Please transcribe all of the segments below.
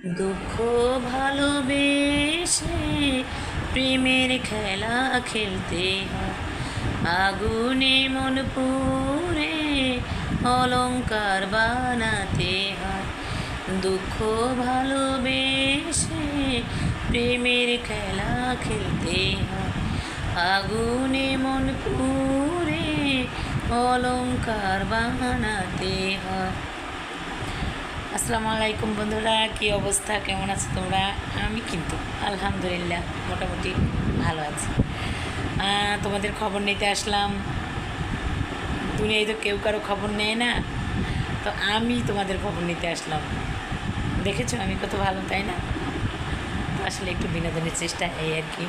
দুঃখ ভালোবেসে প্রেমের খেলা খেলতে হয়, আগুনে মন পুড়ে অলংকার বানাতে হয়। দুঃখ ভালোবেসে প্রেমের খেলা খেলতে হয়, আগুনে মন পুড়ে অলংকার বানাতে হয়। আসসালামু আলাইকুম বন্ধুরা, কী অবস্থা, কেমন আছো তোমরা? আমি কিন্তু আলহামদুলিল্লাহ মোটামুটি ভালো আছি। তোমাদের খবর নিতে আসলাম। দুনিয়ায় তো কেউ কারো খবর নেয় না, তো আমি তোমাদের খবর নিতে আসলাম। দেখেছো আমি কত ভালো, তাই না? আসলে একটু বিনোদনের চেষ্টা, এই আর কি।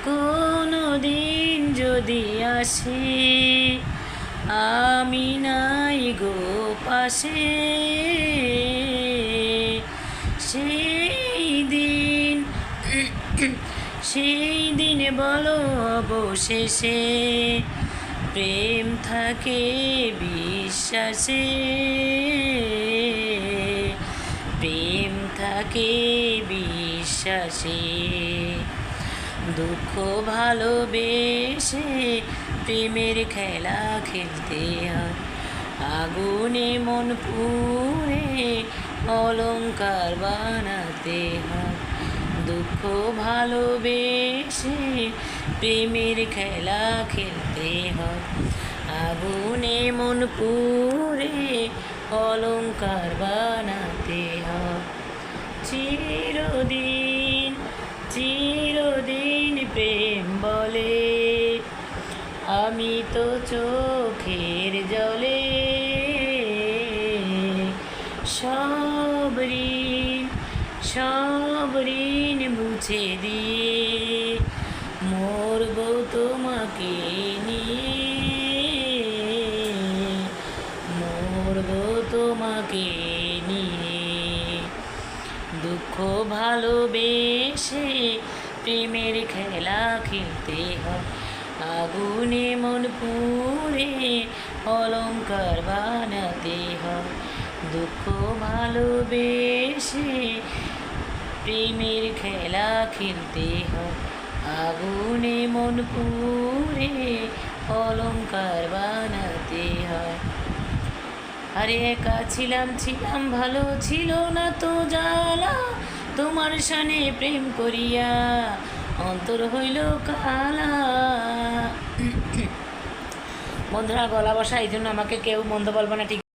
কোনো দিন যদি আসে আমি নাই গো পাশে, সেই দিন বলো অবশেষে প্রেম থাকে বিশ্বাসে, প্রেম থাকে বিশ্বাসে। দুঃখ ভালোবেসে প্রেমের খেলা খেলতে হয়, আগুনে মন পুড়ে অলংকার বানাতে হয়। দুঃখ ভালোবেসে প্রেমের খেলা খেলতে হয়, আগুনে মন পুড়ে অলংকার বানাতে হয়। চিরদিন প্রেম বলে আমি তো চোখের জলে, সব ঋণ মুছে দিয়ে মরবো তোমাকে নিয়ে, মরবো তোমাকে নিয়ে। দুঃখ ভালোবেসে প্রেমের খেলা খেলতে হয়, আগুনে মন পুড়ে অলংকার বানাতে হয়। দুঃখ ভালোবেসে প্রেমের খেলা খেলতে হয়, আগুনে মন পুড়ে অলংকার বানাতে হয়। আরে একা ছিলাম ভালো, ছিল না তো জ্বালা, তোমার সানে প্রেম করিয়া অন্তর হইল কালা। বন্ধুরা, গলা বসা, এই জন্য আমাকে কেউ মন্দ বলবো না, ঠিক?